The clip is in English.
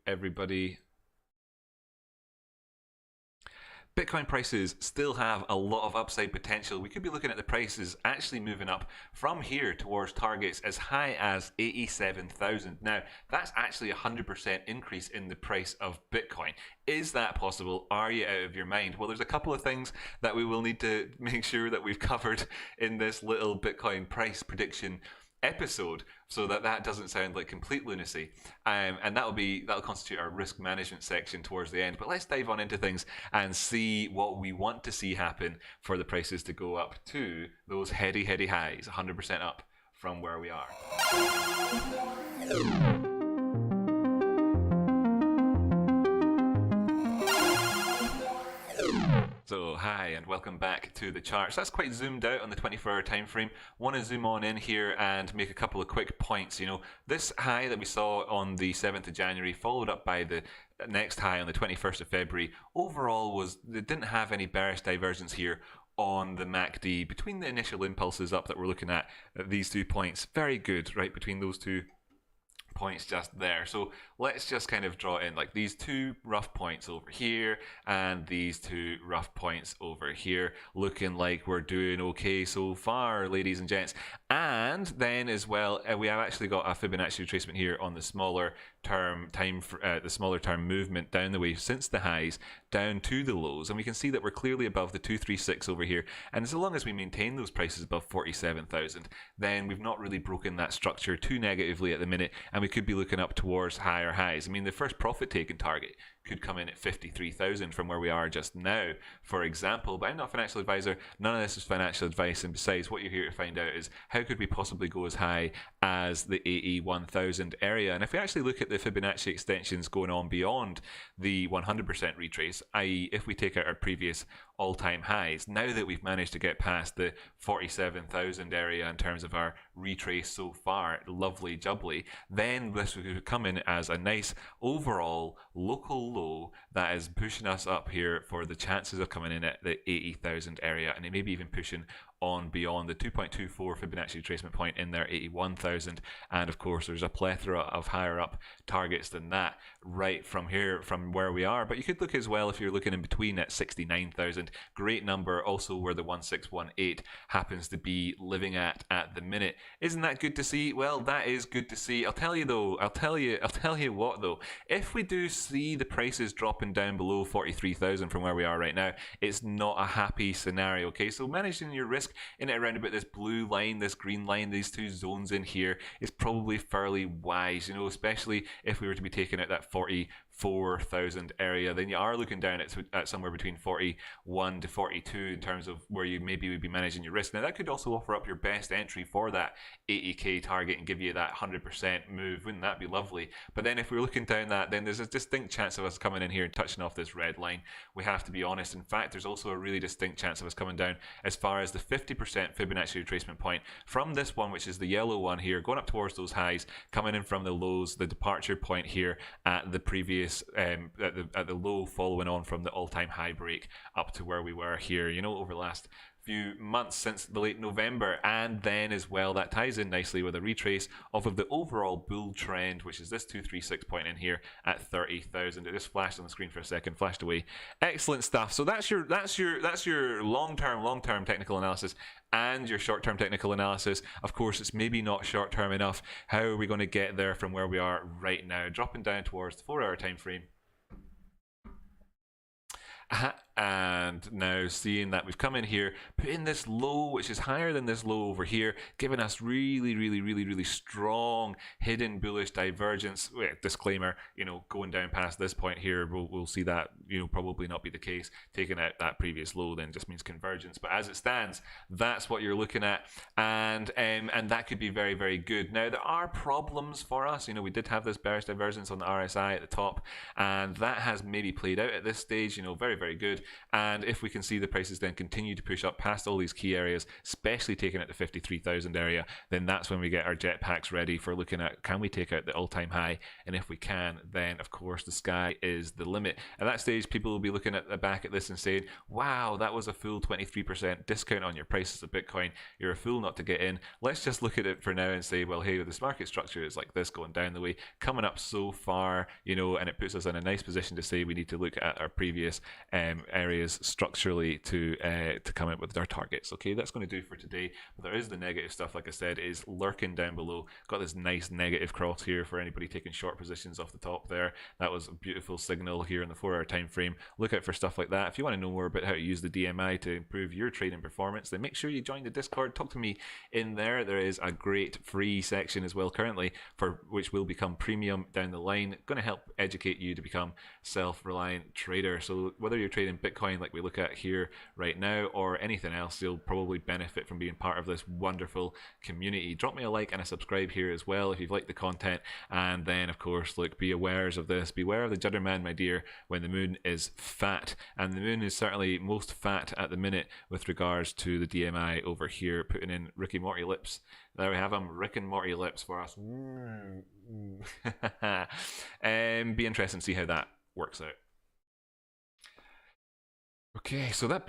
everybody. Bitcoin prices still have a lot of upside potential. We could be looking at the prices actually moving up from here towards targets as high as 87,000. Now, that's actually a 100% increase in the price of Bitcoin. Is that possible? Are you out of your mind? Well, there's a couple of things that we will need to make sure that we've covered in this little Bitcoin price prediction episode, so that doesn't sound like complete lunacy, and that'll constitute our risk management section towards the end. But let's dive on into things and see what we want to see happen for the prices to go up to those heady highs, 100% up from where we are. So hi and welcome back to the charts. That's quite zoomed out on the 24-hour time frame. Want to zoom on in here and make a couple of quick points. You know, this high that we saw on the 7th of January followed up by the next high on the 21st of February overall they didn't have any bearish divergence here on the MACD between the initial impulses up that we're looking at these 2 points. Very good, right, between those 2 points just there. So let's just kind of draw in like these 2 rough points over here and these 2 rough points over here, looking like we're doing okay so far, ladies and gents. And then as well, we have actually got a Fibonacci retracement here on the smaller term movement down the wave since the highs down to the lows, and we can see that we're clearly above the 236 over here. And so long as we maintain those prices above 47,000, then we've not really broken that structure too negatively at the minute, and we could be looking up towards higher highs. I mean, the first profit taken target could come in at 53,000 from where we are just now, for example. But I'm not a financial advisor. None of this is financial advice. And besides, what you're here to find out is how could we possibly go as high as the 81,000 area. And if we actually look at the Fibonacci extensions going on beyond the 100% retrace, i.e. if we take out our previous all-time highs, now that we've managed to get past the 47,000 area in terms of our retrace so far, lovely jubbly, then this would come in as a nice overall local low that is pushing us up here for the chances of coming in at the 80,000 area, and it may be even pushing on beyond the 2.24 Fibonacci retracement point in there, 81,000. And of course there's a plethora of higher up targets than that right from here, from where we are. But you could look as well if you're looking in between at 69,000, great number, also where the 1618 happens to be living at the minute. Isn't that good to see? Well, that is good to see. I'll tell you what though, if we do see the prices dropping down below 43,000 from where we are right now, it's not a happy scenario. Okay, so managing your risk in it around about this blue line, this green line, these 2 zones in here is probably fairly wise, you know, especially if we were to be taking out that 44,000 area, then you are looking down at somewhere between 41 to 42 in terms of where you maybe would be managing your risk. Now that could also offer up your best entry for that 80k target and give you that 100% move. Wouldn't that be lovely? But then if we're looking down that, then there's a distinct chance of us coming in here and touching off this red line. We have to be honest. In fact, there's also a really distinct chance of us coming down as far as the 50% Fibonacci retracement point from this one, which is the yellow one here, going up towards those highs, coming in from the lows, the departure point here at the previous at the low, following on from the all-time high break up to where we were here, you know, over the last few months since the late November. And then as well, that ties in nicely with a retrace off of the overall bull trend, which is this 236 point in here at 30,000. It just flashed on the screen for a second, flashed away. Excellent stuff. So that's your long-term technical analysis and your short-term technical analysis. Of course, it's maybe not short-term enough. How are we going to get there from where we are right now? Dropping down towards the 4-hour time frame. And now seeing that we've come in here, put in this low, which is higher than this low over here, giving us really strong hidden bullish divergence. Disclaimer, you know, going down past this point here, we'll see that, you know, probably not be the case. Taking out that previous low then just means convergence. But as it stands, that's what you're looking at, and that could be very good. Now there are problems for us. You know, we did have this bearish divergence on the RSI at the top, and that has maybe played out at this stage. You know, very good. And if we can see the prices then continue to push up past all these key areas, especially taking out the 53,000 area, then that's when we get our jetpacks ready for looking at, can we take out the all-time high? And if we can, then of course the sky is the limit. At that stage, people will be looking at the back at this and saying, wow, that was a full 23% discount on your prices of Bitcoin. You're a fool not to get in. Let's just look at it for now and say, well, hey, this market structure is like this, going down the way, coming up so far, and it puts us in a nice position to say we need to look at our previous areas structurally to come up with our targets. Okay, that's going to do for today. But there is the negative stuff, like I said, is lurking down below. Got this nice negative cross here for anybody taking short positions off the top there. That was a beautiful signal here in the 4-hour time frame. Look out for stuff like that. If you want to know more about how to use the DMI to improve your trading performance, then make sure you join the Discord. Talk to me in there. There is a great free section as well currently, for which will become premium down the line. Going to help educate you to become self-reliant trader. So whether you're trading Bitcoin like we look at here right now or anything else, you'll probably benefit from being part of this wonderful community. Drop me a like and a subscribe here as well if you've liked the content. And then of course, look, be aware of this. Beware of the judder man, my dear, when the moon is fat. And the moon is certainly most fat at the minute with regards to the DMI over here, putting in Ricky Morty lips. There we have him, Rick and Morty lips for us. Be interesting to see how that works out. Okay, so that